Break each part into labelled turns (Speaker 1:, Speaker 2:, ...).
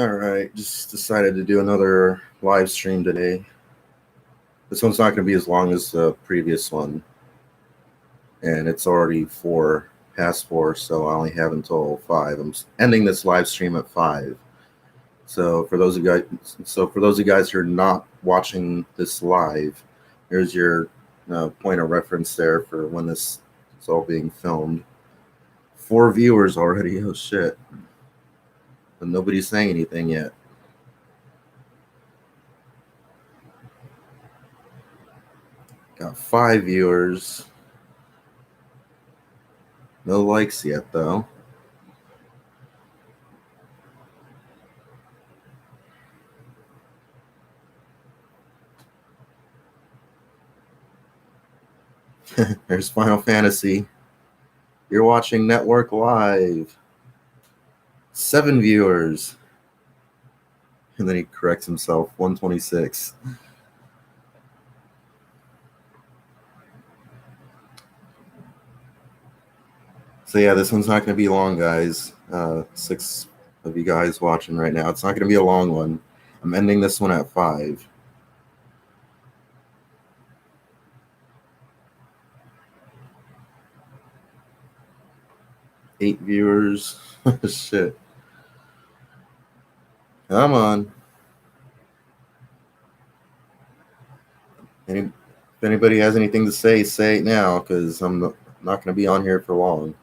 Speaker 1: All right, just decided to do another live stream today. This one's not going to be as long as the previous one, and it's already past 4, so I only have until 5. I'm ending this live stream at 5. So for those of you guys who are not watching this live, here's your point of reference there for when this is all being filmed. 4 viewers already. Oh shit! But nobody's saying anything yet. Got 5 viewers. No likes yet, though. There's Final Fantasy. You're watching Network Live. 7 viewers. And then he corrects himself. 126. So yeah, this one's not going to be long, guys. 6 of you guys watching right now. It's not going to be a long one. I'm ending this one at 5. Eight viewers. Shit. Come on. If anybody has anything to say it now, because I'm not going to be on here for long.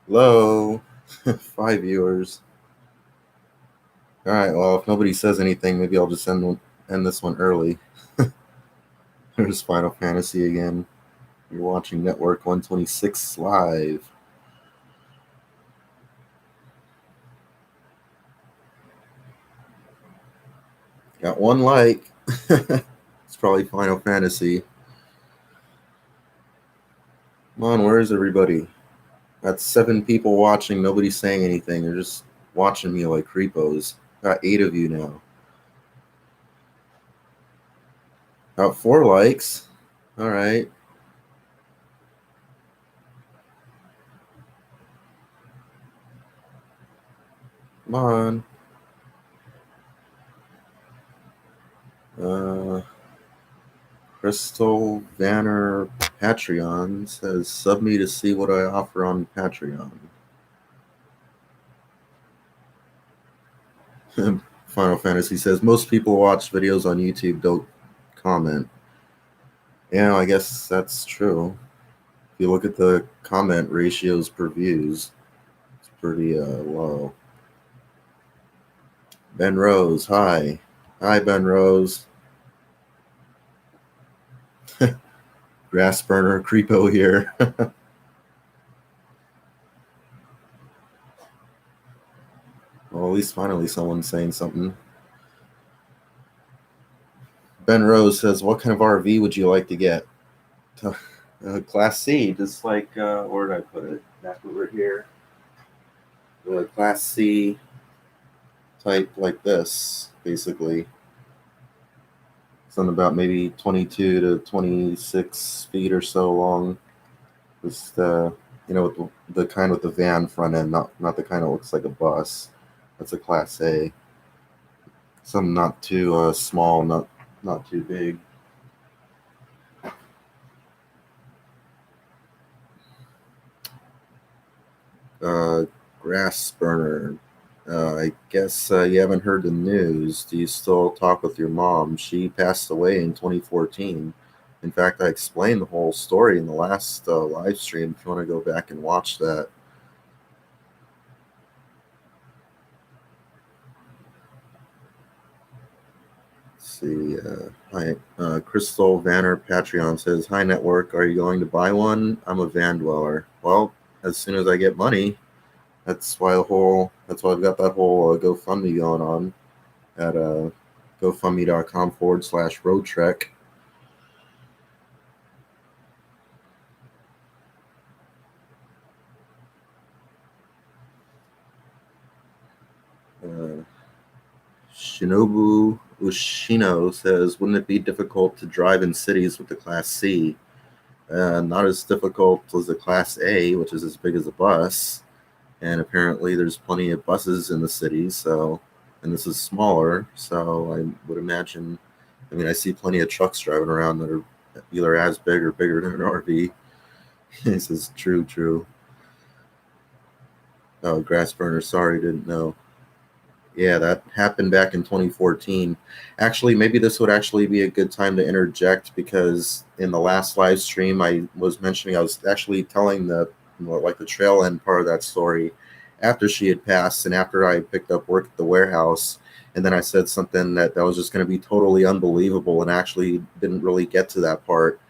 Speaker 1: Hello. 5 viewers. All right, well, if nobody says anything, maybe I'll just end this one early. There's Final Fantasy again. You're watching Network126 live. Got 1 like. It's probably Final Fantasy. Come on, where is everybody? Got 7 people watching. Nobody's saying anything. They're just watching me like creepos. Got 8 of you now. Got 4 likes. All right. Come on. Crystal Vanner Patreon says, sub me to see what I offer on Patreon. Final Fantasy says, most people watch videos on YouTube, don't comment. Yeah, I guess that's true. If you look at the comment ratios per views, it's pretty low. Ben Rose, hi. Hi, Ben Rose. Grass burner creepo here. Well, at least finally someone's saying something. Ben Rose says, what kind of RV would you like to get? Class C, just like, where did I put it? Back over here. Class C type like this, basically. Something about maybe 22 to 26 feet or so long. Just, with the kind with the van front end, not the kind that looks like a bus. That's a Class A. Some not too small, not too big. Grass burner. I guess you haven't heard the news. Do you still talk with your mom? She passed away in 2014. In fact, I explained the whole story in the last live stream. If you want to go back and watch that. Let's see. Hi, Crystal Vanner Patreon says, hi, Network. Are you going to buy one? I'm a van dweller. Well, as soon as I get money. That's why I've got that whole GoFundMe going on at GoFundMe.com/RoadTrek. Shinobu Ushino says, wouldn't it be difficult to drive in cities with the Class C? not as difficult as the Class A, which is as big as a bus. And apparently, there's plenty of buses in the city. So, and this is smaller. So, I would imagine. I mean, I see plenty of trucks driving around that are either as big or bigger than an RV. He says, "True, true." Oh, grass burner. Sorry, didn't know. Yeah, that happened back in 2014. Actually, maybe this would actually be a good time to interject because in the last live stream I was mentioning I was actually telling the like the trail end part of that story after she had passed and after I picked up work at the warehouse. And then I said something that was just going to be totally unbelievable and actually didn't really get to that part.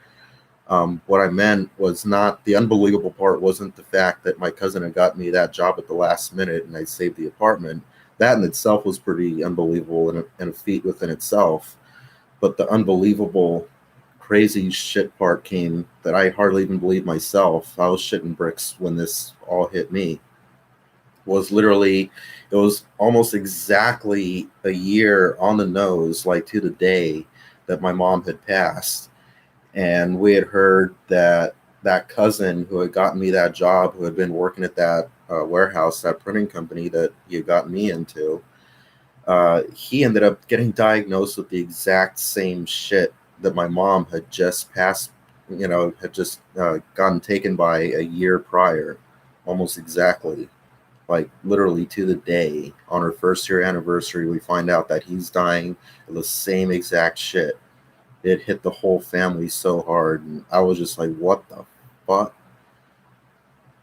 Speaker 1: What I meant was not the unbelievable part wasn't the fact that my cousin had got me that job at the last minute and I saved the apartment. That in itself was pretty unbelievable and a feat within itself. But the unbelievable, crazy shit part came that I hardly even believed myself. I was shitting bricks when this all hit me. Was literally, it was almost exactly a year on the nose, like to the day that my mom had passed and we had heard that that cousin who had gotten me that job, who had been working at that warehouse, that printing company that he had gotten me into, he ended up getting diagnosed with the exact same shit that my mom had just passed, had just gotten taken by a year prior, almost exactly. Like literally to the day on her first year anniversary, we find out that he's dying of the same exact shit. It hit the whole family so hard, and I was just like, "What the fuck?"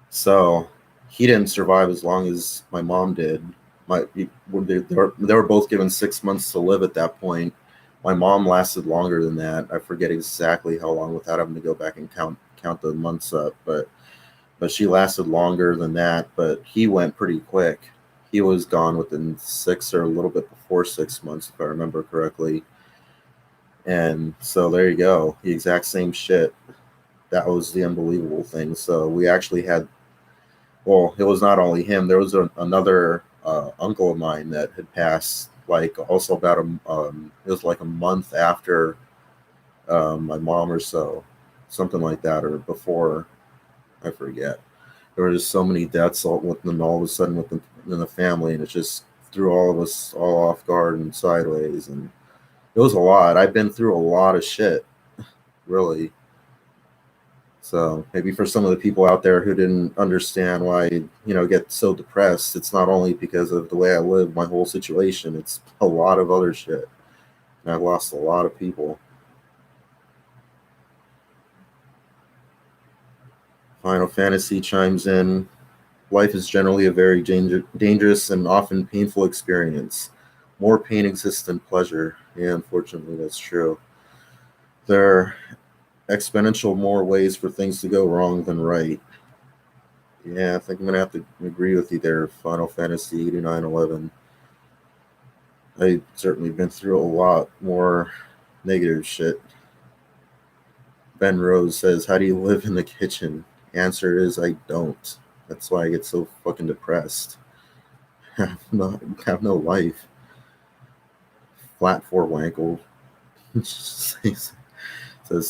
Speaker 1: So he didn't survive as long as my mom did. They were both given 6 months to live at that point. My mom lasted longer than that. I forget exactly how long without having to go back and count the months up, but she lasted longer than that. But he went pretty quick. He was gone within 6 or a little bit before 6 months, if I remember correctly. And so there you go, the exact same shit. That was the unbelievable thing. So we actually had, well, it was not only him. There was another uncle of mine that had passed, like also about it was like a month after my mom or so, something like that, or before, I forget. There were just so many deaths all of a sudden in the family, and it just threw all of us all off guard and sideways, and it was a lot. I've been through a lot of shit, really. So maybe for some of the people out there who didn't understand why get so depressed, it's not only because of the way I live, my whole situation. It's a lot of other shit. And I've lost a lot of people. Final Fantasy chimes in. Life is generally a very dangerous and often painful experience. More pain exists than pleasure. Yeah, unfortunately, that's true. There are exponential more ways for things to go wrong than right. Yeah, I think I'm gonna have to agree with you there. Final Fantasy 8911. I certainly been through a lot more negative shit. Ben Rose says, "How do you live in the kitchen?" Answer is, I don't. That's why I get so fucking depressed. Have no life. Flat for Wankle says,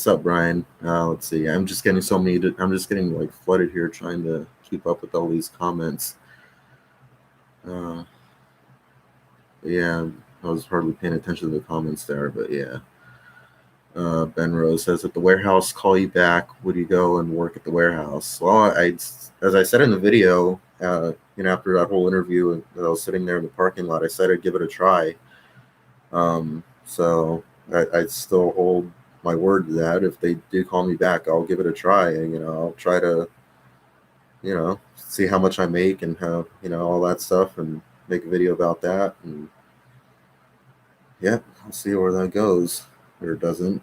Speaker 1: "Sup, Brian?" Let's see. I'm just getting so many. I'm just getting like flooded here trying to keep up with all these comments. Uh, yeah, I was hardly paying attention to the comments there, but yeah. Ben Rose says, "If the warehouse call you back, would you go and work at the warehouse?" Well, as I said in the video, after that whole interview, I was sitting there in the parking lot. I said I'd give it a try. So I still hold my word to that. If they do call me back, I'll give it a try. And, I'll try to, see how much I make and how, all that stuff, and make a video about that. And yeah, I'll see where that goes, or it doesn't.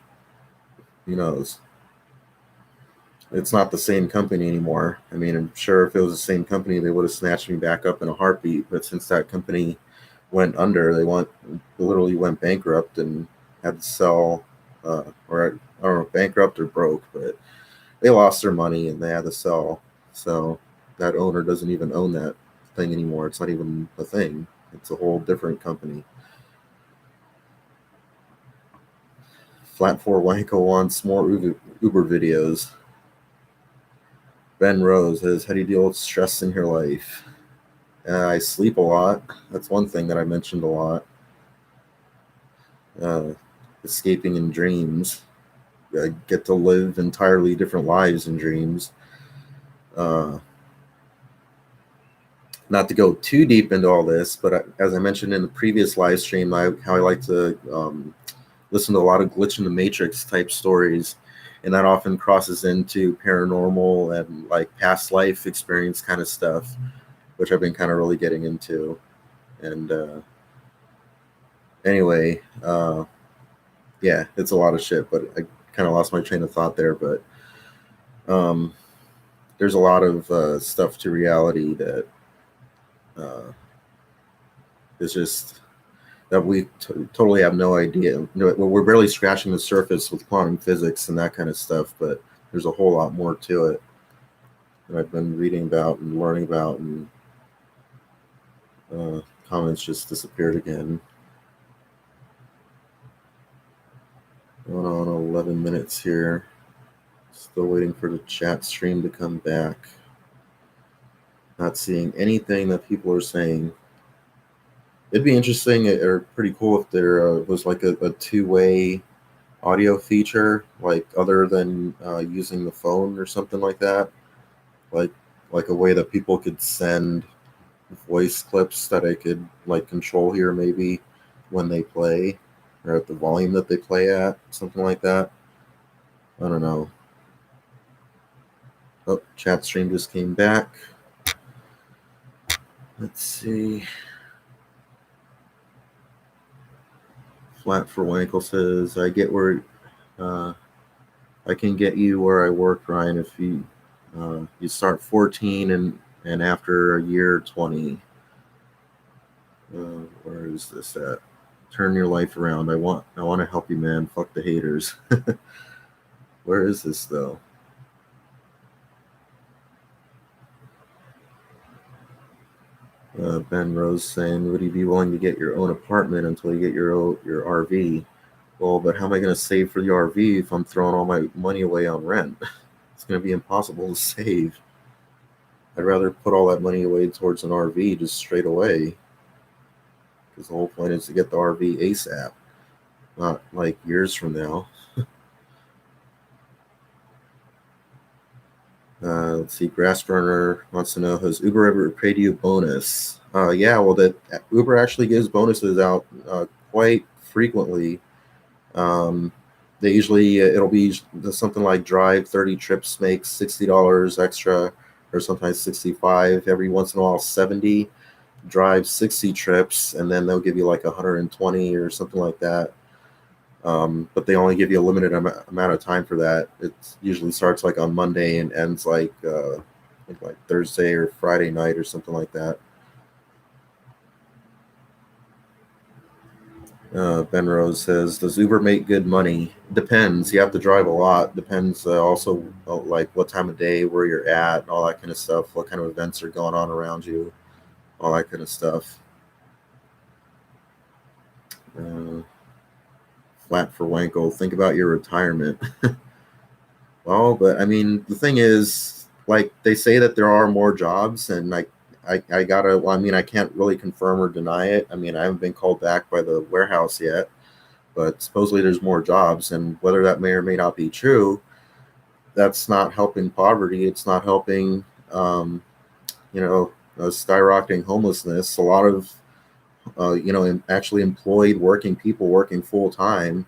Speaker 1: Who knows? It's not the same company anymore. I mean, I'm sure if it was the same company, they would have snatched me back up in a heartbeat. But since that company went under, literally went bankrupt and had to sell, or I don't know, bankrupt or broke, but they lost their money and they had to sell. So that owner doesn't even own that thing anymore. It's not even a thing. It's a whole different company. Flat 4 Wanko wants more Uber videos. Ben Rose says, how do you deal with stress in your life? I sleep a lot. That's one thing that I mentioned a lot. Uh, Escaping in dreams. I get to live entirely different lives in dreams. Uh, Not to go too deep into all this, but as I mentioned in the previous live stream, how I like to listen to a lot of glitch in the matrix type stories, and that often crosses into paranormal and like past life experience kind of stuff, which I've been kind of really getting into. And anyway, yeah, it's a lot of shit, but I kind of lost my train of thought there. But um, there's a lot of stuff to reality that uh, is just that we totally have no idea. We're barely scratching the surface with quantum physics and that kind of stuff, but there's a whole lot more to it that I've been reading about and learning about, and comments just disappeared again. Going on 11 minutes here. Still waiting for the chat stream to come back. Not seeing anything that people are saying. It'd be interesting or pretty cool if there was like a two-way audio feature, like other than using the phone or something like that. Like a way that people could send voice clips that I could like control here maybe when they play or at the volume that they play at, something like that. I don't know. Oh, chat stream just came back. Let's see. Flat for Wankle says, I get where I can get you where I work, Ryan, if you start 14 and after a year 20. Where is this at? Turn your life around. I want to help you, man. Fuck the haters. Where is this though? Ben Rose saying, would you be willing to get your own apartment until you get your RV? Well, but how am I going to save for the RV if I'm throwing all my money away on rent? It's going to be impossible to save. I'd rather put all that money away towards an RV just straight away, because the whole point is to get the RV ASAP, not like years from now. Let's see. Grassburner wants to know, has Uber ever paid you a bonus? Yeah, well, that Uber actually gives bonuses out quite frequently. Um, they usually it'll be something like drive 30 trips makes $60 extra, or sometimes 65. Every once in a while, 70. Drive 60 trips, and then they'll give you like 120 or something like that. But they only give you a limited amount of time for that. It usually starts like on Monday and ends like I think like Thursday or Friday night or something like that. Ben Rose says, does Uber make good money? Depends. You have to drive a lot. Depends also like what time of day, where you're at, all that kind of stuff, what kind of events are going on around you, all that kind of stuff. Flat for Wanko, think about your retirement. Well, but I mean, the thing is, like they say that there are more jobs, and I gotta. Well, I mean, I can't really confirm or deny it. I mean, I haven't been called back by the warehouse yet, but supposedly there's more jobs, and whether that may or may not be true, that's not helping poverty. It's not helping, you know, skyrocketing homelessness. A lot of, actually employed working people working full time,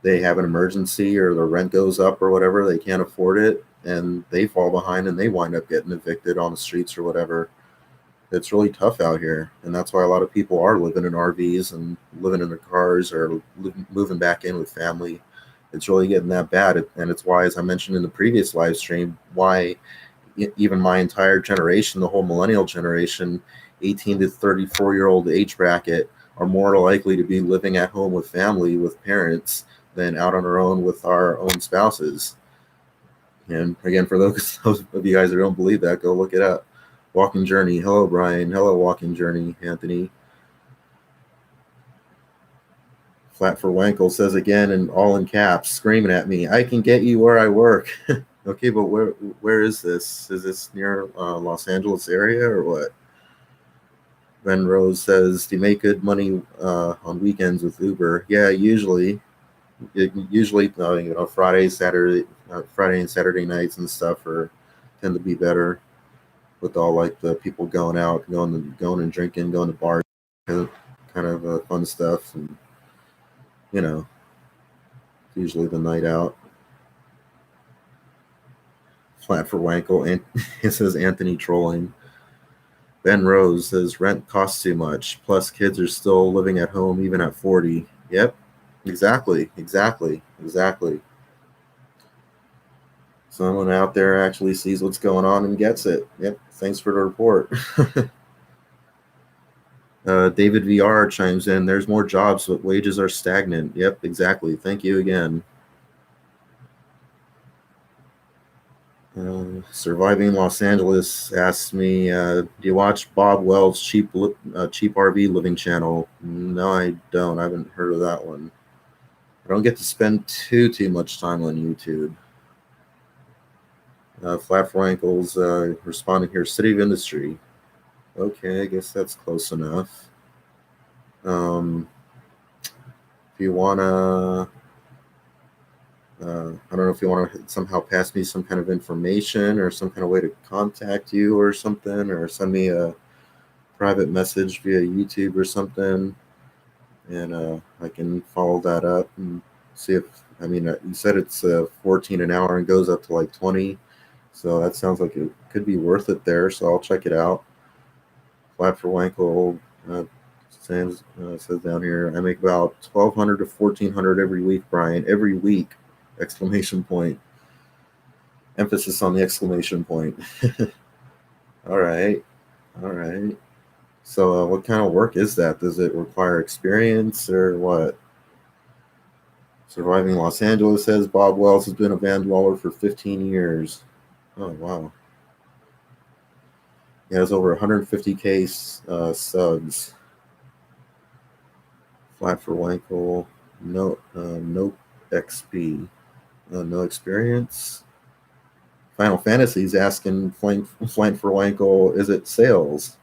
Speaker 1: they have an emergency or their rent goes up or whatever, they can't afford it, and they fall behind and they wind up getting evicted on the streets or whatever. It's really tough out here, and that's why a lot of people are living in RVs and living in their cars or moving back in with family. It's really getting that bad, and it's why, as I mentioned in the previous live stream, why even my entire generation, the whole millennial generation, 18 to 34-year-old age bracket, are more likely to be living at home with family, with parents, than out on our own with our own spouses. And again, for those of you guys that don't believe that, go look it up. Walking Journey. Hello, Brian. Hello, Walking Journey, Anthony. Flat for Wankel says again, and all in caps, screaming at me, I can get you where I work. Okay, but where is this? Is this near Los Angeles area or what? Ben Rose says, "Do you make good money on weekends with Uber?" Yeah, usually. Usually, Friday and Saturday nights and stuff are tend to be better with all like the people going out, going and drinking, going to bars, fun stuff, and you know, usually the night out. Flat for Wankel, and it says Anthony trolling. Ben Rose says rent costs too much. Plus, kids are still living at home even at 40. Yep, exactly. Someone out there actually sees what's going on and gets it. Yep, thanks for the report. David VR chimes in. There's more jobs, but wages are stagnant. Yep, exactly. Thank you again. Surviving Los Angeles asks me, "Do you watch Bob Wells' cheap RV living channel?" No, I don't. I haven't heard of that one. I don't get to spend too much time on YouTube. Flat for Ankles responding here. City of Industry. Okay, I guess that's close enough. If you wanna, I don't know if you want to somehow pass me some kind of information or some kind of way to contact you or something, or send me a private message via YouTube or something, and I can follow that up and see if. I mean, you said it's 14 an hour and goes up to like 20, so that sounds like it could be worth it there. So I'll check it out. Flat for Wankel says down here, I make about 1,200 to 1,400 every week, Brian. Every week! Exclamation point. Emphasis on the exclamation point. All right, all right. So, what kind of work is that? Does it require experience or what? Surviving Los Angeles says Bob Wells has been a van dweller for 15 years. Oh, wow. He has over 150K subs. Flat for Wankel. No XP. No experience. Final Fantasy's asking Flank for Wankel, is it sales?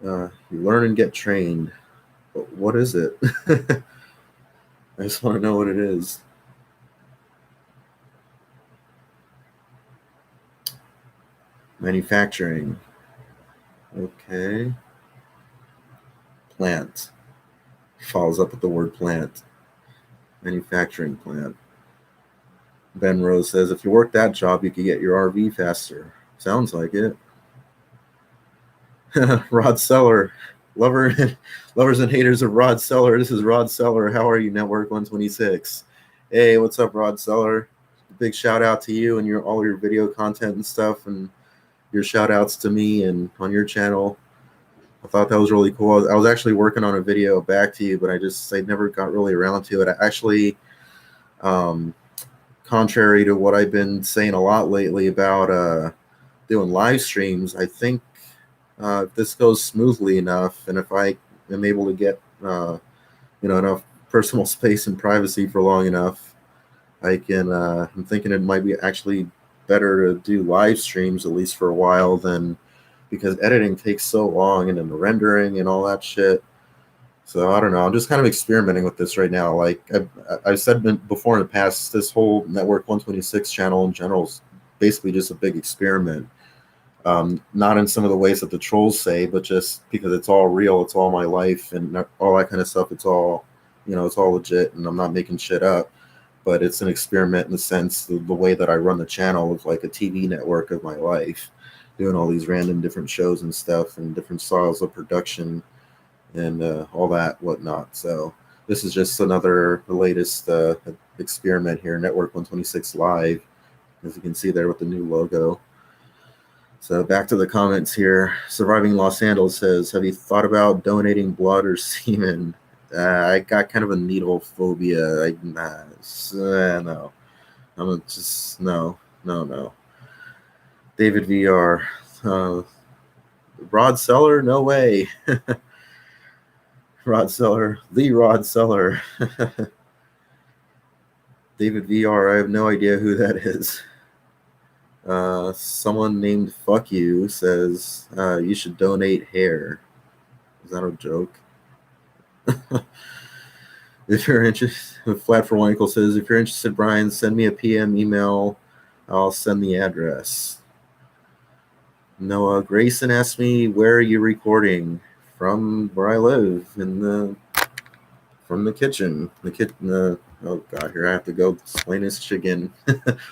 Speaker 1: You learn and get trained. But what is it? I just want to know what it is. Manufacturing. Okay. Plant. Follows up with the word plant. Manufacturing plant. Ben Rose says, if you work that job, you could get your RV faster. Sounds like it. Rod Seller. Lovers and haters of Rod Seller. This is Rod Seller. How are you, Network126? Hey, what's up, Rod Seller? Big shout out to you and all your video content and stuff, and your shout outs to me and on your channel. I thought that was really cool. I was actually working on a video back to you, but I never got really around to it. I actually, contrary to what I've been saying a lot lately about doing live streams, I think if this goes smoothly enough, and if I am able to get enough personal space and privacy for long enough, I can. I'm thinking it might be actually better to do live streams at least for a while than, because editing takes so long, and then the rendering and all that shit. So I don't know. I'm just kind of experimenting with this right now. Like I've said before in the past, this whole Network126 channel in general is basically just a big experiment. Not in some of the ways that the trolls say, but just because it's all real, it's all my life and all that kind of stuff. It's all, it's all legit, and I'm not making shit up. But it's an experiment in the sense the way that I run the channel is like a TV network of my life, doing all these random different shows and stuff and different styles of production and all that whatnot. So this is just the latest experiment here, Network126 Live, as you can see there with the new logo. So back to the comments here. Surviving Los Angeles says, have you thought about donating blood or semen? I got kind of a needle phobia. No. I'm just, no. David VR. Rod Seller? No way. Rod Seller. The Rod Seller. David VR, I have no idea who that is. Someone named Fuck You says you should donate hair. Is that a joke? If you're interested, Flat for One Equal says, if you're interested, Brian, send me a PM email. I'll send the address. Noah Grayson asked me, where are you recording? From where I live, from the kitchen. The kitchen. Oh god, here I have to go explain this shit again,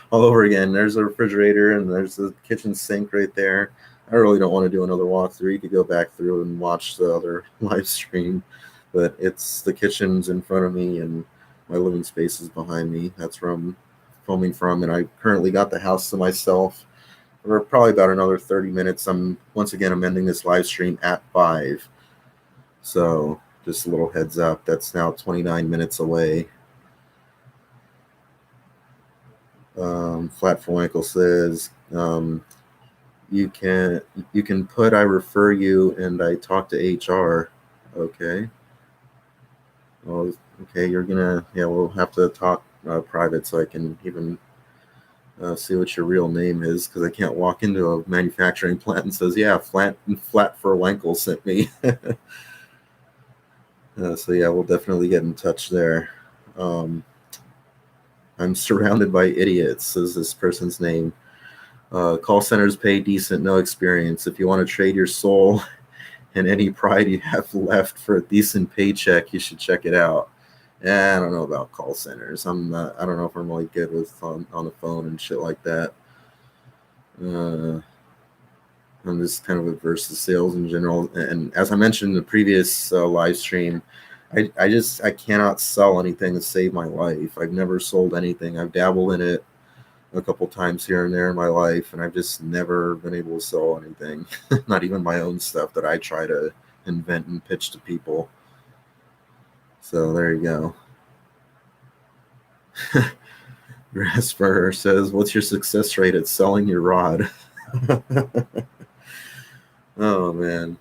Speaker 1: all over again. There's a refrigerator and there's the kitchen sink right there. I really don't want to do another walkthrough. You could go back through and watch the other live stream, but it's the kitchen's in front of me and my living space is behind me. That's where I'm filming from, and I currently got the house to myself for probably about another 30 minutes. I'm ending this live stream at 5. So just a little heads up, that's now 29 minutes away. Flat for Ankle says you can put I refer you and I talk to HR. Okay. Well, okay, we'll have to talk private so I can even see what your real name is, because I can't walk into a manufacturing plant and says, yeah, flat for Wankel sent me. So yeah, we'll definitely get in touch there. I'm surrounded by idiots, says this person's name. Call centers pay decent, no experience. If you want to trade your soul and any pride you have left for a decent paycheck, you should check it out. I don't know about call centers. I don't know if I'm really good with on the phone and shit like that. I'm just kind of averse to sales in general. And as I mentioned in the previous live stream, I cannot sell anything to save my life. I've never sold anything. I've dabbled in it a couple times here and there in my life, and I've just never been able to sell anything, not even my own stuff that I try to invent and pitch to people. So there you go. Grasper says, what's your success rate at selling your rod? Oh man.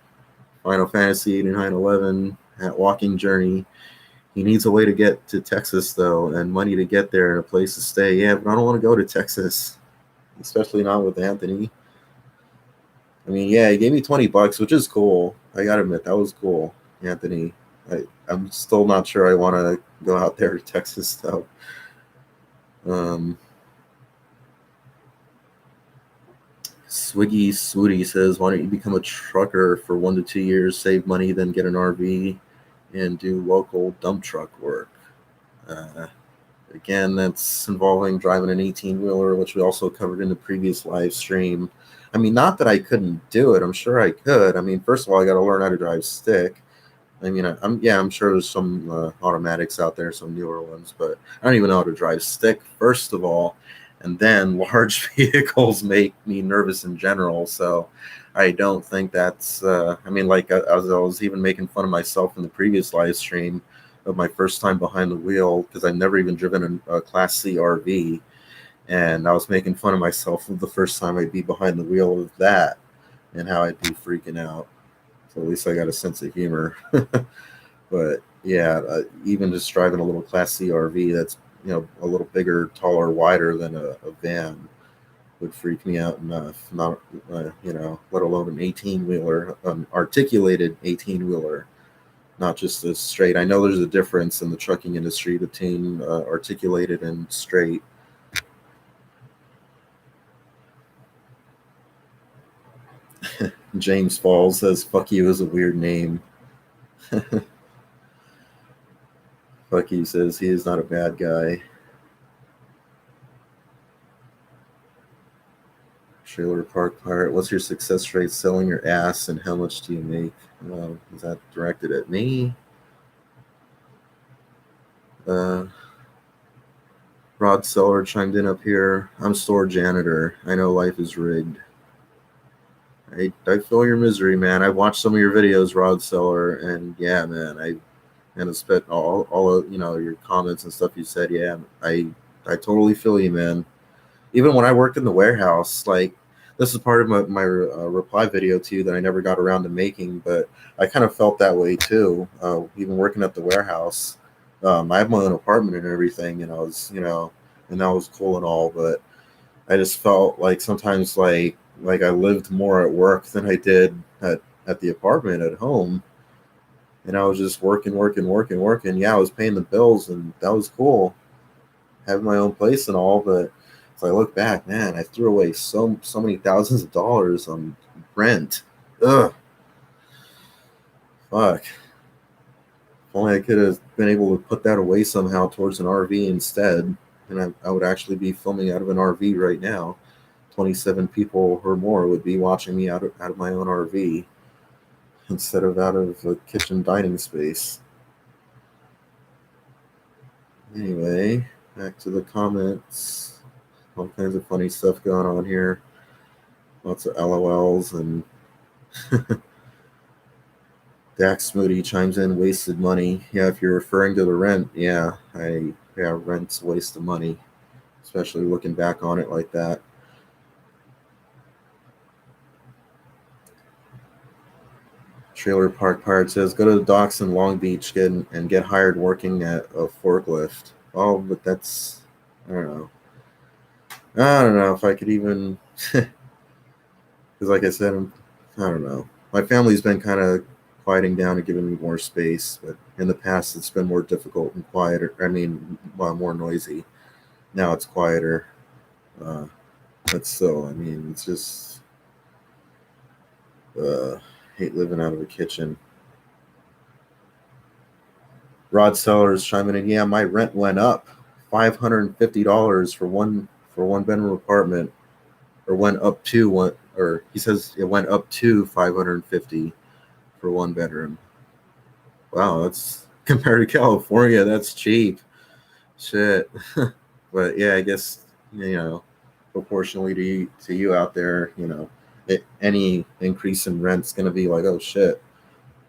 Speaker 1: Final Fantasy 8911 at Walking Journey. He needs a way to get to Texas though, and money to get there and a place to stay. Yeah, but I don't want to go to Texas, especially not with Anthony. I mean, yeah, he gave me $20, which is cool. I gotta admit, that was cool, Anthony. I'm still not sure I want to go out there to Texas though. Swiggy Swooty says, why don't you become a trucker for 1 to 2 years, save money, then get an RV and do local dump truck work? Again, that's involving driving an 18-wheeler, which we also covered in the previous live stream. I mean, not that I couldn't do it. I'm sure I could. I mean, first of all, I got to learn how to drive stick. I mean, I'm sure there's some automatics out there, some newer ones, but I don't even know how to drive stick, first of all. And then large vehicles make me nervous in general. So I don't think that's, I was even making fun of myself in the previous live stream of my first time behind the wheel, because I've never even driven a Class C RV. And I was making fun of myself of the first time I'd be behind the wheel of that and how I'd be freaking out. So at least I got a sense of humor. But yeah, even just driving a little Class C RV that's, a little bigger, taller, wider than a van would freak me out enough. Not, let alone an 18-wheeler, an articulated 18-wheeler, not just a straight. I know there's a difference in the trucking industry between articulated and straight. James Falls says, fuck you is a weird name. Fuck you says he is not a bad guy. Trailer Park Pirate, what's your success rate selling your ass and how much do you make? Is that directed at me? Rod Seller chimed in up here. I'm store janitor. I know life is rigged. I feel your misery, man. I watched some of your videos, Rod Seller, and yeah, man, I spent all of your comments and stuff you said. Yeah, I totally feel you, man. Even when I worked in the warehouse, like, this is part of my reply video to you that I never got around to making, but I kind of felt that way too. Even working at the warehouse, I have my own apartment and everything, and and that was cool and all, but I just felt like sometimes like I lived more at work than I did at the apartment at home, and I was just working. Yeah, I was paying the bills, and that was cool, having my own place and all. But if I look back, man, I threw away so many thousands of dollars on rent. Ugh, fuck. If only I could have been able to put that away somehow towards an RV instead, and I would actually be filming out of an RV right now. 27 people or more would be watching me out of my own RV instead of out of a kitchen dining space. Anyway, back to the comments. All kinds of funny stuff going on here. Lots of LOLs and Dax Moody chimes in, wasted money. Yeah, if you're referring to the rent, yeah, rent's a waste of money, especially looking back on it like that. Trailer Park Pirate says, go to the docks in Long Beach and get hired working at a forklift. Oh, but that's, I don't know. I don't know if I could even, because like I said, I don't know. My family's been kind of quieting down and giving me more space, but in the past it's been more difficult and quieter. I mean, well, more noisy. Now it's quieter. Uh, but still, I mean, it's just, hate living out of a kitchen. Rod Sellers chiming in, yeah, my rent went up $550 for one bedroom apartment, or went up to one, or he says it went up to 550 for one bedroom. Wow, that's compared to California, that's cheap. Shit. But yeah, I guess proportionally to you out there, any increase in rent's gonna be like, oh shit,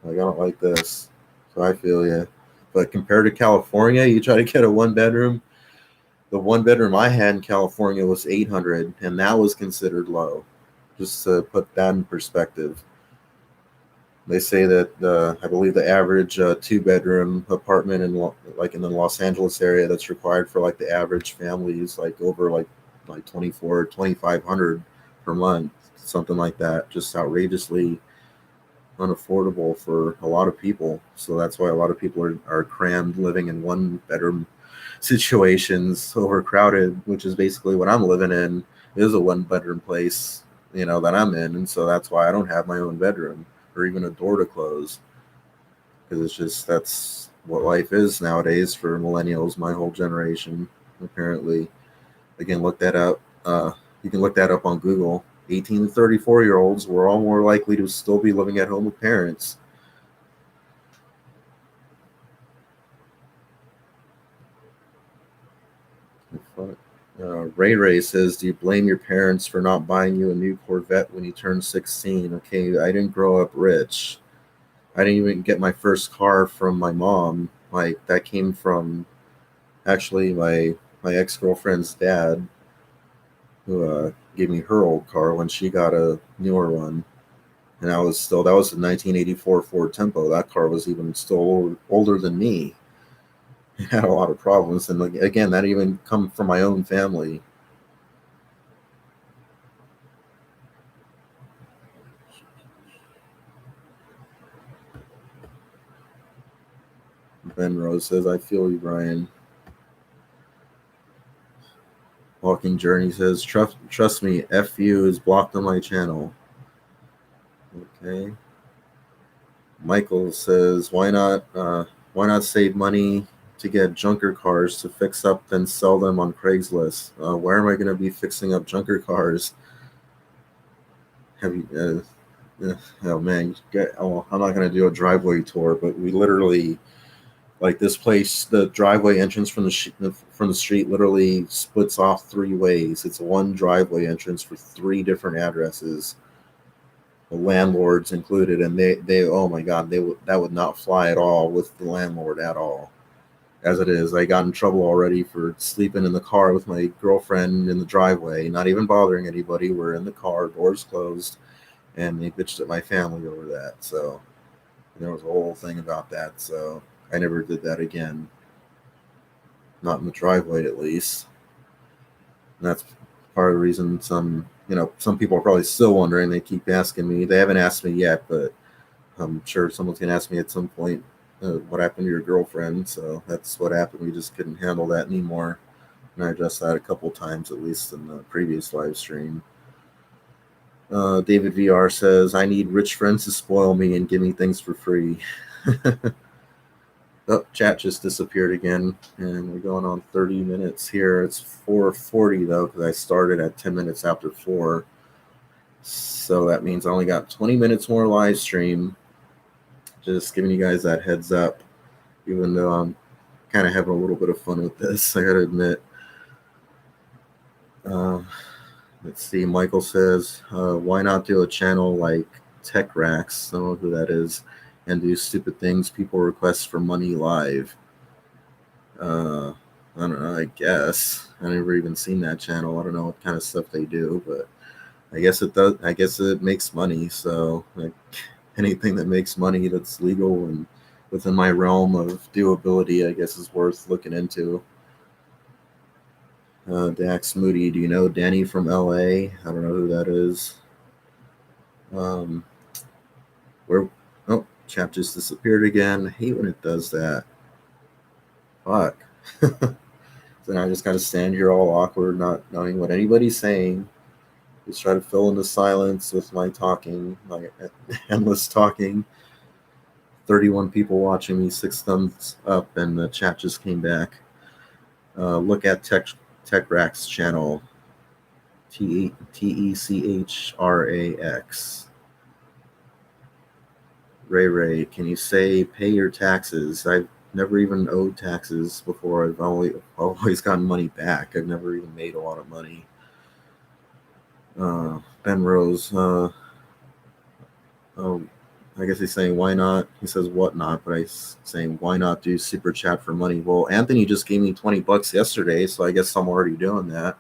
Speaker 1: like I don't like this. So I feel you. But compared to California, you try to get a one bedroom. The one bedroom I had in California was 800, and that was considered low. Just to put that in perspective, they say that I believe the average two bedroom apartment like in the Los Angeles area that's required for like the average family is like over like 2,500 per month, something like that. Just outrageously unaffordable for a lot of people. So that's why a lot of people are crammed living in one bedroom situations, overcrowded, which is basically what I'm living in. Is a one bedroom place, that I'm in, and so that's why I don't have my own bedroom or even a door to close, because it's just that's what life is nowadays for millennials, my whole generation. Apparently, again, look that up. You can look that up on Google. 18 to 34-year-olds were all more likely to still be living at home with parents. Ray Ray says, do you blame your parents for not buying you a new Corvette when you turned 16? Okay, I didn't grow up rich. I didn't even get my first car from my mom. Like, that came from actually my ex girlfriend's dad, who gave me her old car when she got a newer one. And that was a 1984 Ford Tempo. That car was even still older than me. It had a lot of problems, and like, again, that even come from my own family. Ben Rose says, I feel you, Brian. Walking Journey says, trust me, FU is blocked on my channel. Okay. Michael says, why not save money to get junker cars to fix up, then sell them on Craigslist? Where am I going to be fixing up junker cars? Have you? Oh man, I'm not going to do a driveway tour, but we literally, like, this place, the driveway entrance from the street literally splits off three ways. It's one driveway entrance for three different addresses, the landlords included, and they oh my god, that would not fly at all with the landlord at all. As it is, I got in trouble already for sleeping in the car with my girlfriend in the driveway, not even bothering anybody. We're in the car, doors closed, and they bitched at my family over that. So there was a whole thing about that. So I never did that again. not in the driveway at least. And that's part of the reason some people are probably still wondering. They keep asking me. They haven't asked me yet, but I'm sure someone's gonna ask me at some point, what happened to your girlfriend. So that's what happened. We just couldn't handle that anymore. And I addressed that a couple times, at least in the previous live stream. David VR says, I need rich friends to spoil me and give me things for free. Oh, chat just disappeared again, and we're going on 30 minutes here. It's 4:40 though, because I started at 10 minutes after 4. So that means I only got 20 minutes more live stream. Just giving you guys that heads up, even though I'm kind of having a little bit of fun with this, I gotta admit. Let's see, Michael says, why not do a channel like Tech Racks, I don't know who that is, and do stupid things people request for money live? I don't know, I guess. I never even seen that channel. I don't know what kind of stuff they do, but I guess it does. I guess it makes money, so like anything that makes money that's legal and within my realm of doability, I guess is worth looking into. Dax Moody, do you know Danny from LA? I don't know who that is. Where? Oh, chat just disappeared again. I hate when it does that. Fuck. Then I just gotta stand here all awkward, not knowing what anybody's saying. Just try to fill in the silence with my talking, my endless talking. 31 people watching me, 6 thumbs up, and the chat just came back. Look at Tech Rax channel. TECHRAX. Ray, can you say pay your taxes? I've never even owed taxes before. I've always gotten money back. I've never even made a lot of money. Ben Rose. Oh, I guess he's saying why not. He says what not, but I'm saying why not do super chat for money. Well, Anthony just gave me $20 yesterday, so I guess I'm already doing that.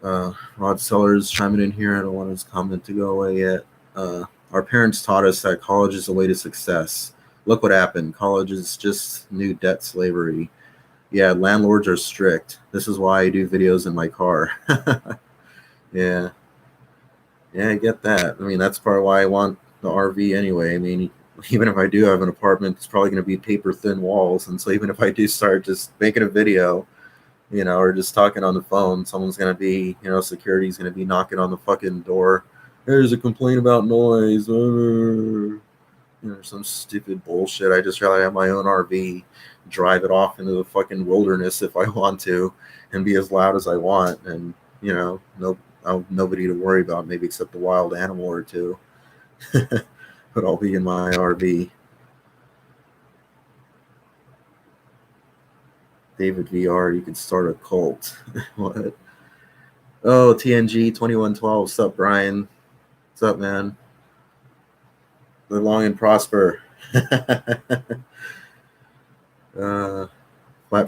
Speaker 1: Rod Sellers chiming in here. I don't want his comment to go away yet. Our parents taught us that college is the way to success. Look what happened. College is just new debt slavery. Yeah, landlords are strict. This is why I do videos in my car. Yeah. Yeah, I get that. I mean, that's part of why I want the RV anyway. I mean, even if I do have an apartment, it's probably going to be paper thin walls. And so even if I do start just making a video, or just talking on the phone, someone's going to be, security's going to be knocking on the fucking door. There's a complaint about noise. Some stupid bullshit. I just rather have my own RV, drive it off into the fucking wilderness if I want to, and be as loud as I want. And, nobody to worry about, maybe except a wild animal or two. But I'll be in my RV. David VR, you could start a cult. What? Oh, TNG 2112. What's up, Brian? What's up, man? Live long and prosper. Flat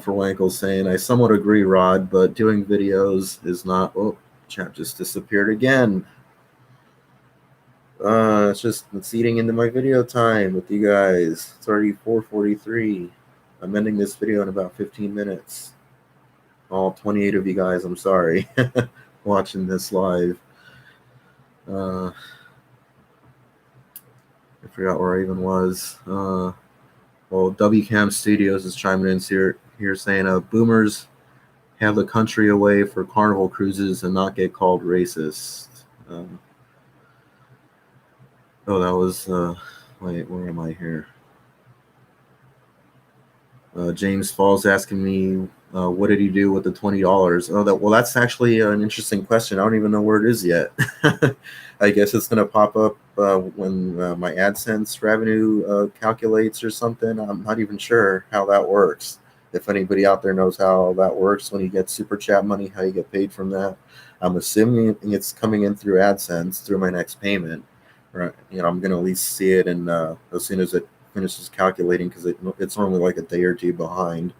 Speaker 1: for Wankel saying, I somewhat agree, Rod, but doing videos is not. Oh, chat just disappeared again. It's eating into my video time with you guys. It's already 4:43. I'm ending this video in about 15 minutes. All 28 of you guys, I'm sorry, watching this live. I forgot where I even was. Well, WCAM Studios is chiming in here saying, boomers have the country away for carnival cruises and not get called racist. That was, wait, where am I here? James Falls asking me, what did he do with the $20? That's actually an interesting question. I don't even know where it is yet. I guess it's going to pop up when my AdSense revenue calculates or something. I'm not even sure how that works. If anybody out there knows how that works when you get super chat money, how you get paid from that. I'm assuming it's coming in through AdSense through my next payment. Right? I'm going to at least see it, and as soon as it finishes calculating, because it's normally like a day or two behind.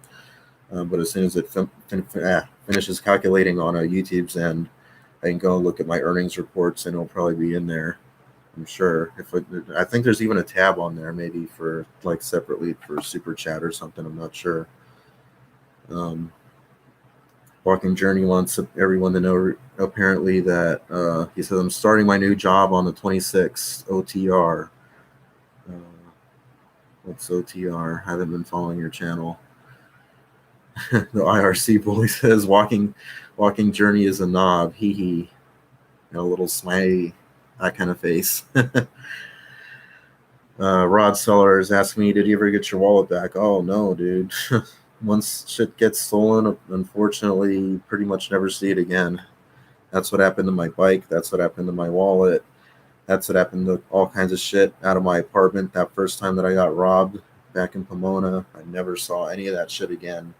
Speaker 1: But as soon as it finishes calculating on YouTube's end, I can go look at my earnings reports, and it'll probably be in there. I'm sure. I think there's even a tab on there, maybe for like separately for super chat or something. I'm not sure. Um, Walking Journey wants everyone to know apparently that he says, I'm starting my new job on the 26th OTR. Uh, what's OTR? I haven't been following your channel. The IRC bully says, Walking Journey is a knob. Hee hee. A little smiley, that kind of face. Rod Seller is asking me, did you ever get your wallet back? Oh, no, dude. Once shit gets stolen, unfortunately, you pretty much never see it again. That's what happened to my bike. That's what happened to my wallet. That's what happened to all kinds of shit out of my apartment that first time that I got robbed back in Pomona. I never saw any of that shit again.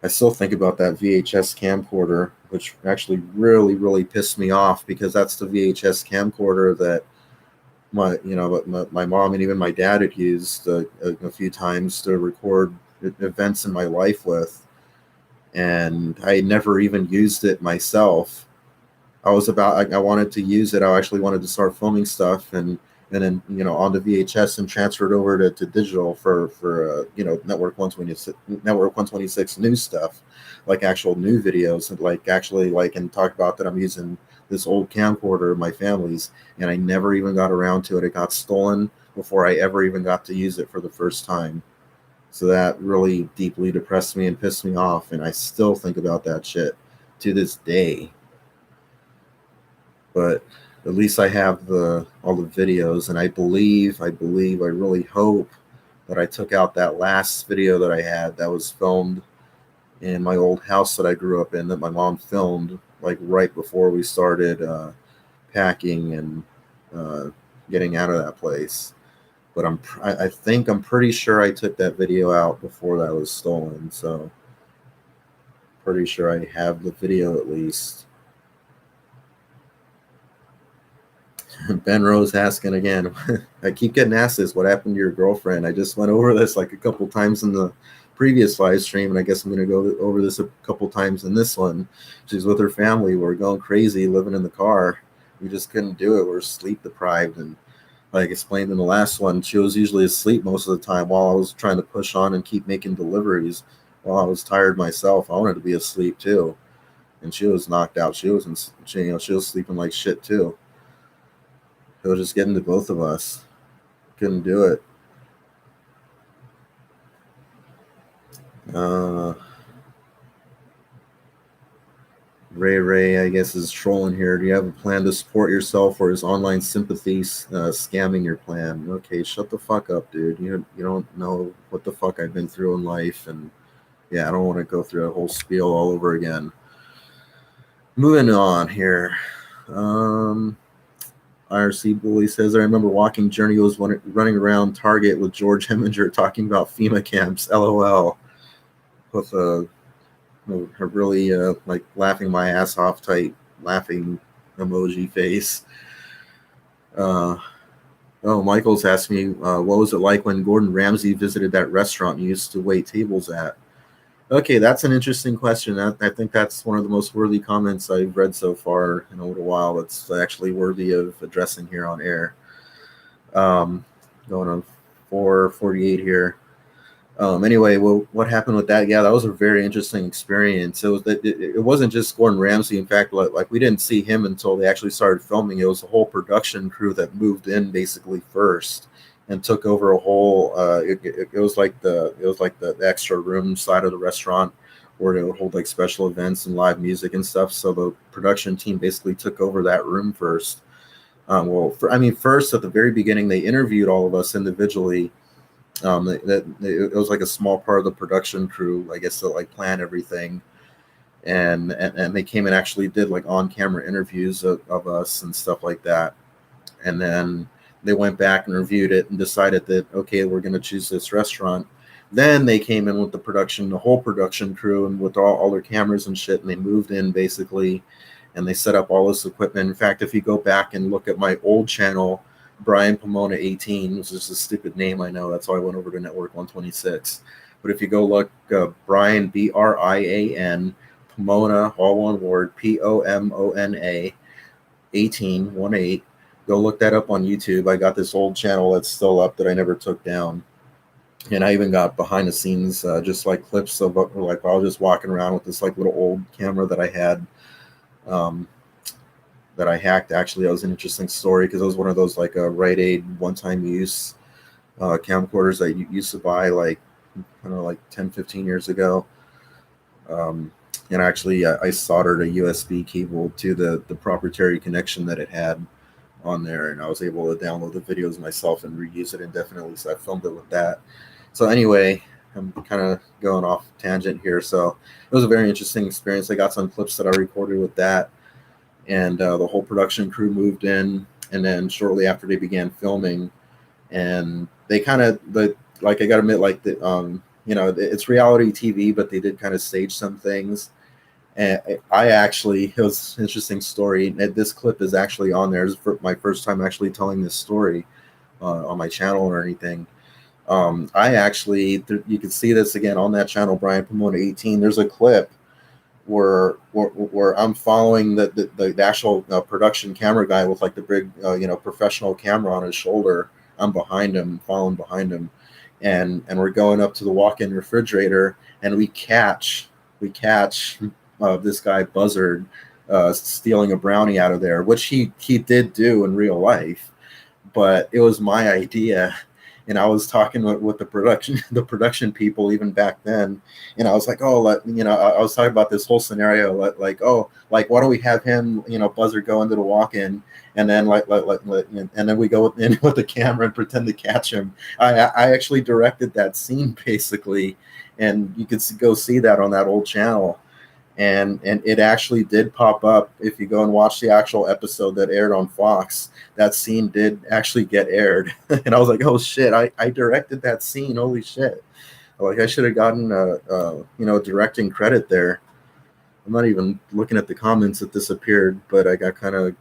Speaker 1: I still think about that VHS camcorder, which actually really, really pissed me off because that's the VHS camcorder that my mom and even my dad had used a few times to record events in my life with, and I never even used it myself. I wanted to use it. I actually wanted to start filming stuff and then onto VHS and transfer it over to digital for Network 126 new stuff, like actual new videos and like actually like and talk about that I'm using this old camcorder of my family's, and I never even got around to it. It got stolen before I ever even got to use it for the first time. So that really deeply depressed me and pissed me off, and I still think about that shit to this day. But at least I have the all the videos, and I really hope that I took out that last video that I had that was filmed in my old house that I grew up in, that my mom filmed like right before we started packing and uh, getting out of that place. But I think I'm pretty sure I took that video out before that was stolen, so pretty sure I have the video at least. Ben Rose asking again. I keep getting asked this. What happened to your girlfriend? I just went over this like a couple times in the previous live stream, and I guess I'm going to go over this a couple times in this one. She's with her family. We're going crazy, living in the car. We just couldn't do it. We're sleep deprived, and like explained in the last one, she was usually asleep most of the time while I was trying to push on and keep making deliveries. While I was tired myself, I wanted to be asleep too, and she was knocked out. She was sleeping like shit too. It was just getting to both of us. Couldn't do it. Uh, Ray, I guess, is trolling here. Do you have a plan to support yourself, or is online sympathy scamming your plan? Okay, shut the fuck up, dude. You don't know what the fuck I've been through in life, and yeah, I don't want to go through a whole spiel all over again. Moving on here. IRC Bully says, I remember Walking Journey was running around Target with George Heminger talking about FEMA camps. LOL. With a really like laughing my ass off type laughing emoji face. Michael's asked me, what was it like when Gordon Ramsay visited that restaurant you used to wait tables at? Okay, that's an interesting question. I think that's one of the most worthy comments I've read so far in a little while. That's actually worthy of addressing here on air. Going on 448 here. Anyway, well, what happened with that? Yeah, that was a very interesting experience. It wasn't just Gordon Ramsay. In fact, like we didn't see him until they actually started filming. It was a whole production crew that moved in basically first and took over a whole. It was like the extra room side of the restaurant where they would hold like special events and live music and stuff. So the production team basically took over that room first. First at the very beginning, they interviewed all of us individually. It was like a small part of the production crew, I guess, to like plan everything, and they came and actually did like on camera interviews of us and stuff like that, and then they went back and reviewed it and decided that okay, we're going to choose this restaurant. Then they came in with the whole production crew, and with all their cameras and shit, and they moved in basically, and they set up all this equipment. In fact, if you go back and look at my old channel, Brian Pomona 18, which is a stupid name, I know. That's why I went over to Network 126. But if you go look, Brian, Brian, Pomona, all one word, Pomona 18, 18, go look that up on YouTube. I got this old channel that's still up that I never took down. And I even got behind the scenes, just like clips of like while I was just walking around with this like little old camera that I had, um, that I hacked. Actually, that was an interesting story because it was one of those like Rite Aid one-time use camcorders that you used to buy like, I don't know, like 10, 15 years ago. Um, and actually, I soldered a USB cable to the proprietary connection that it had on there, and I was able to download the videos myself and reuse it indefinitely. So I filmed it with that. So anyway, I'm kind of going off tangent here. So it was a very interesting experience. I got some clips that I recorded with that, and the whole production crew moved in, and then shortly after they began filming, and they kind of like I gotta admit, like it's reality TV, but they did kind of stage some things. And I actually, it was an interesting story. This clip is actually on there. It's my first time actually telling this story on my channel or anything. I actually, you can see this again on that channel, Brian Pomona 18. There's a clip where I'm following the actual production camera guy with like the big professional camera on his shoulder. I'm behind him, following behind him, and we're going up to the walk-in refrigerator, and we catch this guy Buzzard stealing a brownie out of there, which he did do in real life, but it was my idea. And I was talking with the production people even back then, and I was like, oh, I was talking about this whole scenario, like, oh, like, why don't we have him, Buzzard, go into the walk-in, and then and then we go in with the camera and pretend to catch him. I actually directed that scene basically, and you could go see that on that old channel. And it actually did pop up. If you go and watch the actual episode that aired on Fox, that scene did actually get aired. And I was like, oh shit, I directed that scene. Holy shit. Like, I should have gotten directing credit there. I'm not even looking at the comments that disappeared, but I got kind of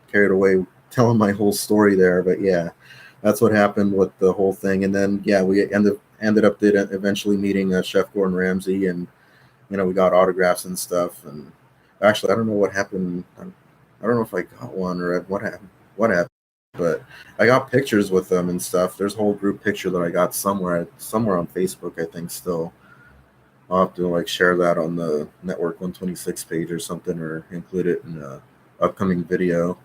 Speaker 1: carried away telling my whole story there. But yeah, that's what happened with the whole thing. And then yeah, we ended up eventually meeting Chef Gordon Ramsay, and we got autographs and stuff. And actually, I don't know what happened. I don't know if I got one or what happened, but I got pictures with them and stuff. There's a whole group picture that I got somewhere on Facebook, I think. Still, I'll have to like share that on the Network 126 page or something, or include it in a upcoming video.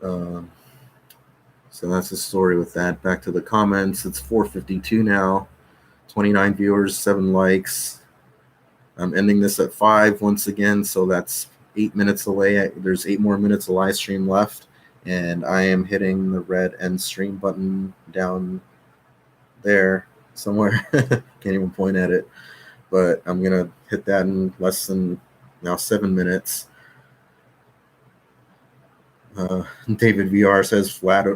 Speaker 1: Um, so that's the story with that. Back to the comments. It's 4:52 now. 29 viewers, 7 likes. I'm ending this at 5 once again, so that's 8 minutes away. There's 8 more minutes of live stream left, and I am hitting the red end stream button down there somewhere. Can't even point at it, but I'm gonna hit that in less than now 7 minutes. David VR says flat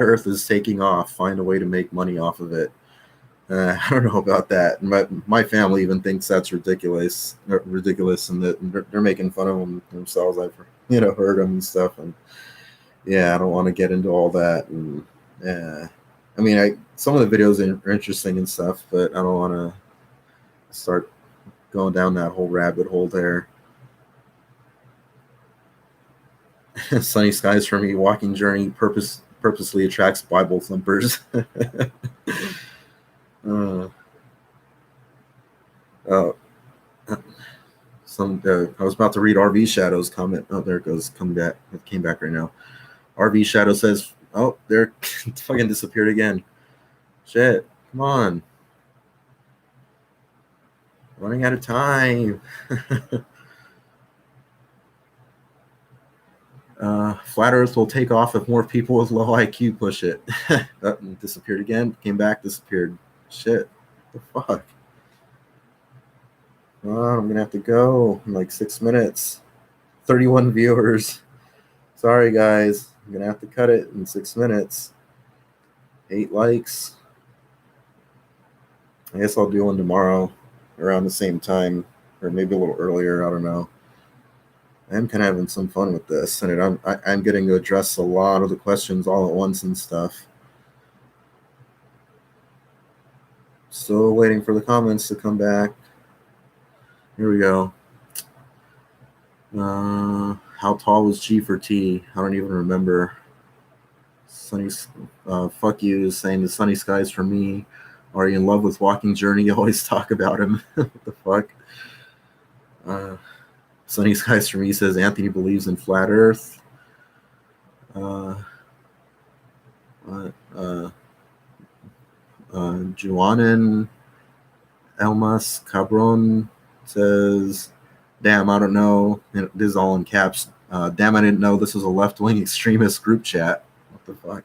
Speaker 1: Earth is taking off. Find a way to make money off of it. I don't know about that. My family even thinks that's ridiculous, and that they're making fun of themselves. I've heard them and stuff, and yeah, I don't want to get into all that. And I mean, some of the videos are interesting and stuff, but I don't want to start going down that whole rabbit hole there. Sunny skies for me. Walking journey purposely attracts Bible thumpers. Oh, I was about to read RV Shadow's comment. Oh, there it goes. It came back right now. RV Shadow says, "Oh, there, fucking disappeared again. Shit, come on, running out of time." Flat Earth will take off if more people with low IQ push it. Oh, disappeared again. Came back. Disappeared. Shit. The fuck. Oh, I'm gonna have to go in like 6 minutes. 31 viewers. Sorry, guys. I'm gonna have to cut it in 6 minutes. 8 likes. I guess I'll do one tomorrow around the same time, or maybe a little earlier. I don't know. I'm kind of having some fun with this, and I'm getting to address a lot of the questions all at once and stuff. Still waiting for the comments to come back. Here we go. How tall was G for T? I don't even remember. Sunny, fuck you is saying the sunny skies for me. Are you in love with Walking Journey? You always talk about him. What the fuck? Uh, Sunny skies for me says Anthony believes in flat Earth. Uh, uh, Juanan Elmas Cabron says, "Damn, I don't know." And this is all in caps. Damn, I didn't know this was a left-wing extremist group chat. What the fuck?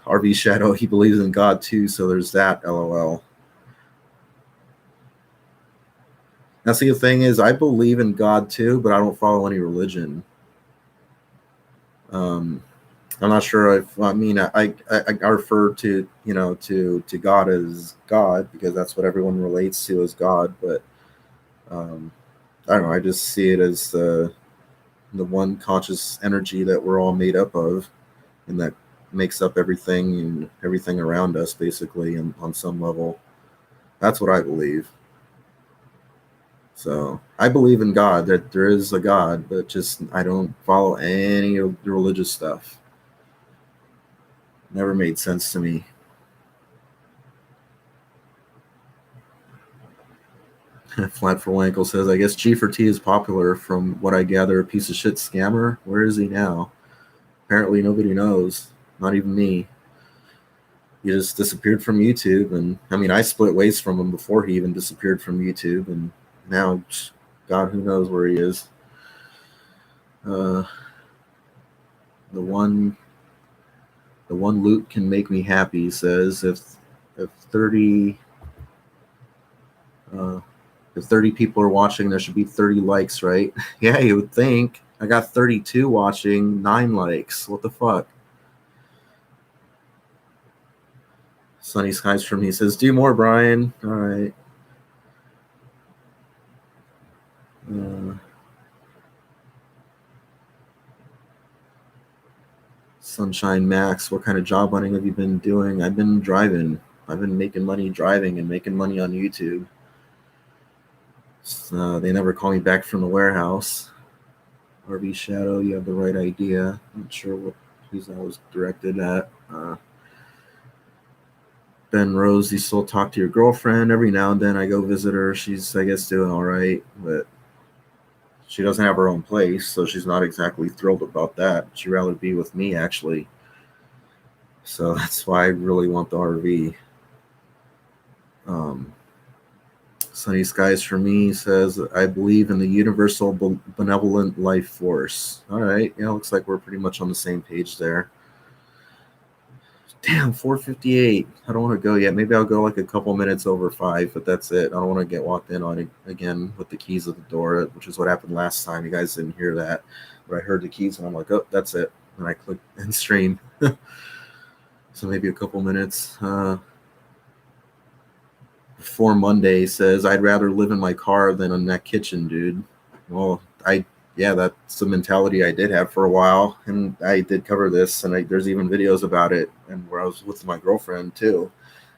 Speaker 1: RV Shadow, he believes in God too, so there's that. LOL. Now, see, the thing is, I believe in God too, but I don't follow any religion. I'm not sure if I mean I refer to to God as God because that's what everyone relates to as God, but I don't know. I just see it as the one conscious energy that we're all made up of, and that makes up everything and everything around us, basically, and on some level. That's what I believe. So I believe in God, that there is a God, but just I don't follow any of the religious stuff. Never made sense to me. Flat for Wankle says, I guess G for T is popular from what I gather, a piece of shit scammer. Where is he now? Apparently nobody knows. Not even me. He just disappeared from YouTube, and I mean I split ways from him before he even disappeared from YouTube, and now God who knows where he is. Uh, the one loot can make me happy, says if 30 uh, if 30 people are watching, there should be 30 likes, right? Yeah, you would think. I got 32 watching, 9 likes. What the fuck? Sunny Skies from me says, do more, Brian. All right. Uh, Sunshine Max, what kind of job hunting have you been doing? I've been driving. I've been making money driving and making money on YouTube. They never call me back from the warehouse. RV Shadow, you have the right idea. Not sure what who's I was directed at. Ben Rose, you still talk to your girlfriend every now and then. I go visit her. She's, I guess, doing all right, but she doesn't have her own place, so she's not exactly thrilled about that. She'd rather be with me, actually. So that's why I really want the RV. Um, Sunny Skies for me says, I believe in the universal benevolent life force. All right. Yeah, looks like we're pretty much on the same page there. Damn, 4:58. I don't want to go yet. Maybe I'll go like a couple minutes over 5, but that's it. I don't want to get walked in on it again with the keys at the door, which is what happened last time. You guys didn't hear that, but I heard the keys and I'm like, oh, that's it. And I clicked end stream. So maybe a couple minutes. Before Monday says, I'd rather live in my car than in that kitchen, dude. Well, yeah, that's the mentality I did have for a while, and I did cover this, and there's even videos about it, and where I was with my girlfriend too,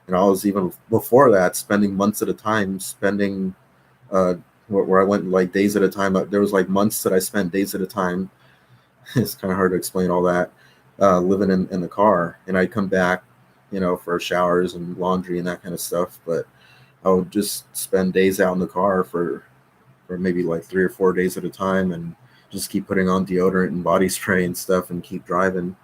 Speaker 1: and I was even before that spending months at a time, spending where I went like days at a time. There was like months that I spent days at a time. It's kind of hard to explain all that. Living in the car, and I'd come back, for showers and laundry and that kind of stuff, but I would just spend days out in the car for maybe like 3 or 4 days at a time, and just keep putting on deodorant and body spray and stuff and keep driving,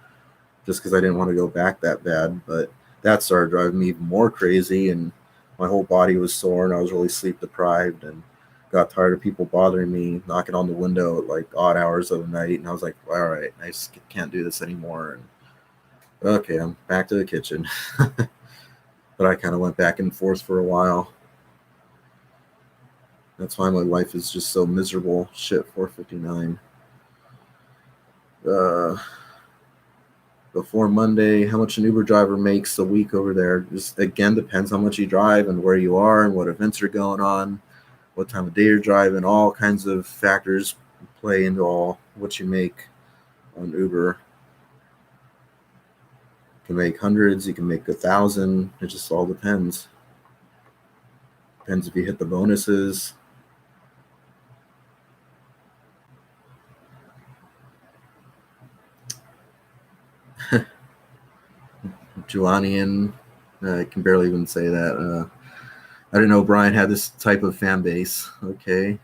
Speaker 1: just because I didn't want to go back that bad. But that started driving me even more crazy, and my whole body was sore, and I was really sleep deprived, and got tired of people bothering me, knocking on the window at like odd hours of the night. And I was like, all right, I just can't do this anymore. And okay, I'm back to the kitchen. But I kind of went back and forth for a while. That's why my life is just so miserable. Shit, 4:59. Uh, Before Monday, how much an Uber driver makes a week over there. Just again depends how much you drive and where you are and what events are going on, what time of day you're driving. All kinds of factors play into all what you make on Uber. You can make hundreds, you can make 1,000. It just all depends. Depends if you hit the bonuses. Julian. I can barely even say that. I didn't know Brian had this type of fan base. Okay.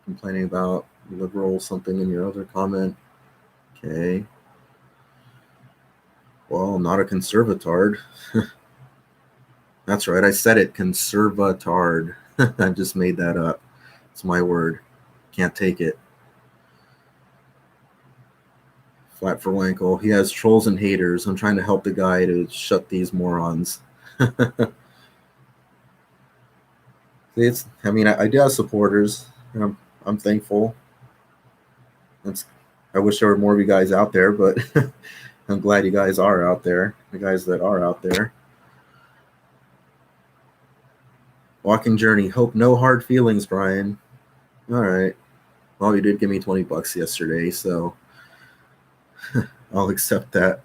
Speaker 1: Complaining about liberal something in your other comment. Okay. Well, I'm not a conservatard. That's right. I said it. Conservatard. I just made that up. It's my word. Can't take it. Flat for Wankel. He has trolls and haters. I'm trying to help the guy to shut these morons. I do have supporters, and I'm thankful. I wish there were more of you guys out there, but I'm glad you guys are out there. The guys that are out there. Walking Journey. Hope no hard feelings, Brian. All right. Well, you did give me $20 yesterday, so I'll accept that.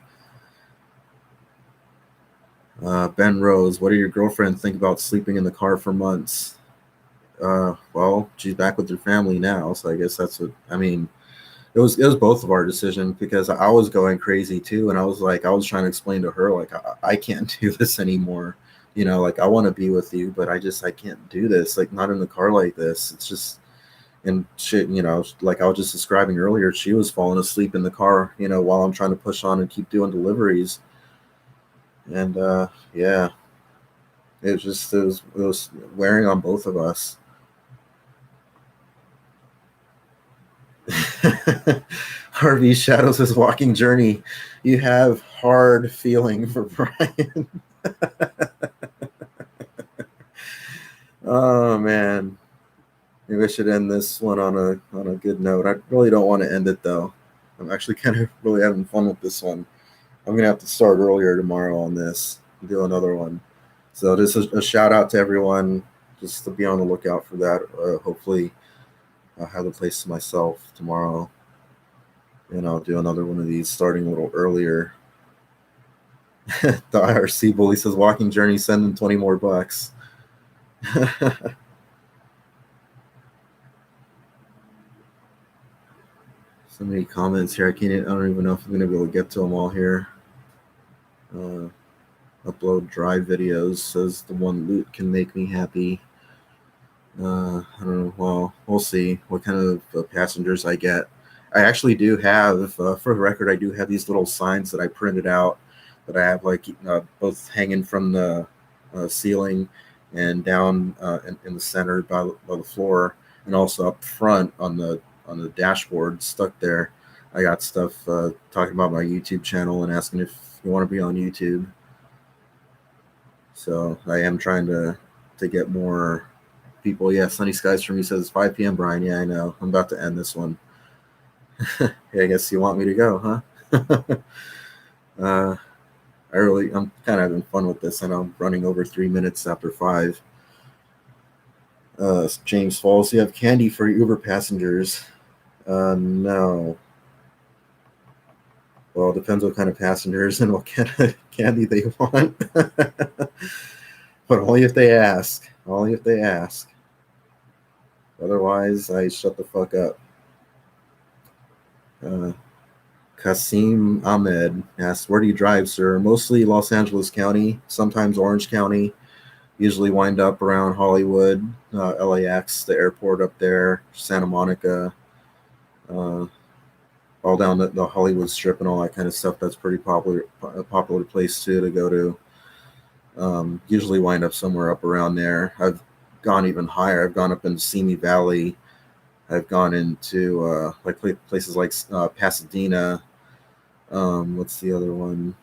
Speaker 1: Ben Rose, what did your girlfriend think about sleeping in the car for months? Well, she's back with her family now, so I guess that's what I mean. It was both of our decision because I was going crazy too, and I was trying to explain to her like I can't do this anymore. Like I want to be with you, but I can't do this. Like not in the car like this. It's just and shit. Like I was just describing earlier, she was falling asleep in the car. While I'm trying to push on and keep doing deliveries, and yeah, it was wearing on both of us. Harvey Shadows is Walking Journey. You have hard feeling for Brian. Oh man. Maybe I should end this one on a good note. I really don't want to end it though. I'm actually kind of really having fun with this one. I'm gonna have to start earlier tomorrow on this and do another one. So just a shout out to everyone. Just to be on the lookout for that. Hopefully I'll have the place to myself tomorrow. And I'll do another one of these starting a little earlier. The IRC bully says Walking Journey, send them 20 more bucks. So many comments here. I don't even know if I'm gonna be able to get to them all here. Upload drive videos says the one loot can make me happy. I don't know. Well, we'll see what kind of passengers I get. I actually do have, for the record, I do have these little signs that I printed out that I have like both hanging from the ceiling and down in the center by the floor, and also up front on the dashboard stuck there. I got stuff talking about my YouTube channel and asking if you want to be on YouTube. So I am trying to get more people. Yeah, Sunny Skies for me says 5 p.m. Brian. Yeah, I know. I'm about to end this one. Yeah, I guess you want me to go, huh? uh, I'm kind of having fun with this, and I'm running over 3 minutes after 5. James Falls, you have candy for Uber passengers? No. Well, it depends what kind of passengers and what kind of candy they want. But only if they ask. Only if they ask. Otherwise, I shut the fuck up. Kasim Ahmed asks, where do you drive, sir? Mostly Los Angeles County, sometimes Orange County. Usually wind up around Hollywood, LAX, the airport up there, Santa Monica, all down the Hollywood Strip and all that kind of stuff. That's a popular place too to go to. Usually wind up somewhere up around there. I've gone even higher. I've gone up into Simi Valley. I've gone into places like Pasadena. What's the other one?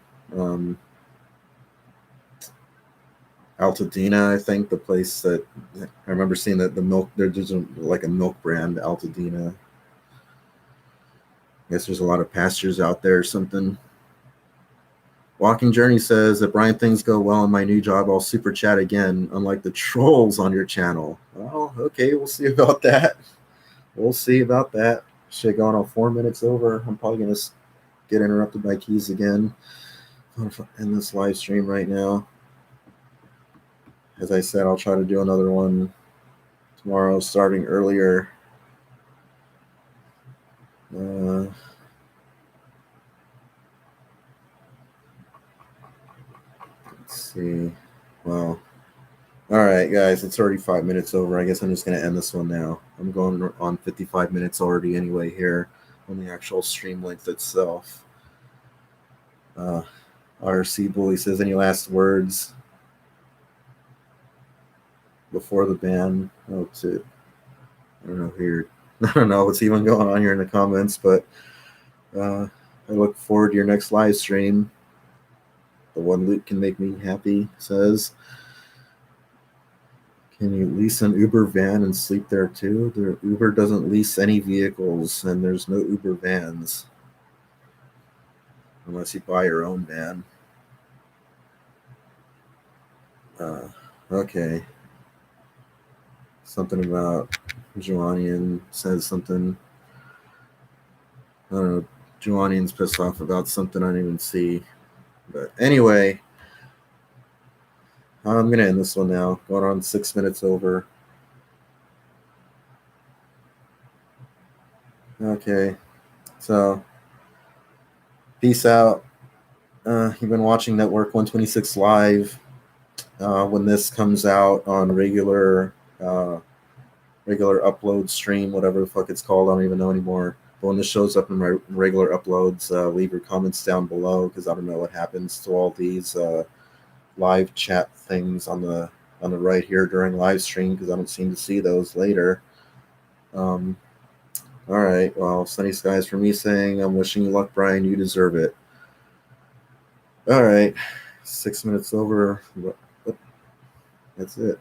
Speaker 1: Altadena, I think, the place that I remember seeing that the milk there's like a milk brand, Altadena. I guess there's a lot of pastures out there or something. Walking Journey says that Brian, things go well in my new job. I'll super chat again, unlike the trolls on your channel. Well, okay, we'll see about that. We'll see about that. Shit, going on 4 minutes over. I'm probably gonna get interrupted by keys again. I'm gonna end this live stream right now. As I said, I'll try to do another one tomorrow, starting earlier. see. Well, all right, guys, it's already 5 minutes over. I guess I'm just going to end this one now. I'm going on 55 minutes already anyway here on the actual stream length itself. RC Bully says, any last words before the ban? Oh, to, I don't know here. I don't know what's even going on here in the comments, but I look forward to your next live stream. The one loot can make me happy, says. Can you lease an Uber van and sleep there too? The Uber doesn't lease any vehicles, and there's no Uber vans unless you buy your own van. Okay. Something about Joannian says something. I don't know. Joannian's pissed off about something I didn't even see. But anyway, I'm going to end this one now. Going on 6 minutes over. Okay. So, peace out. You've been watching Network126 live. When this comes out on regular upload stream, whatever the fuck it's called, I don't even know anymore. But when this shows up in my regular uploads, leave your comments down below because I don't know what happens to all these live chat things on the right here during live stream because I don't seem to see those later. All right, well, sunny skies for me saying I'm wishing you luck, Brian. You deserve it. All right, 6 minutes over. That's it.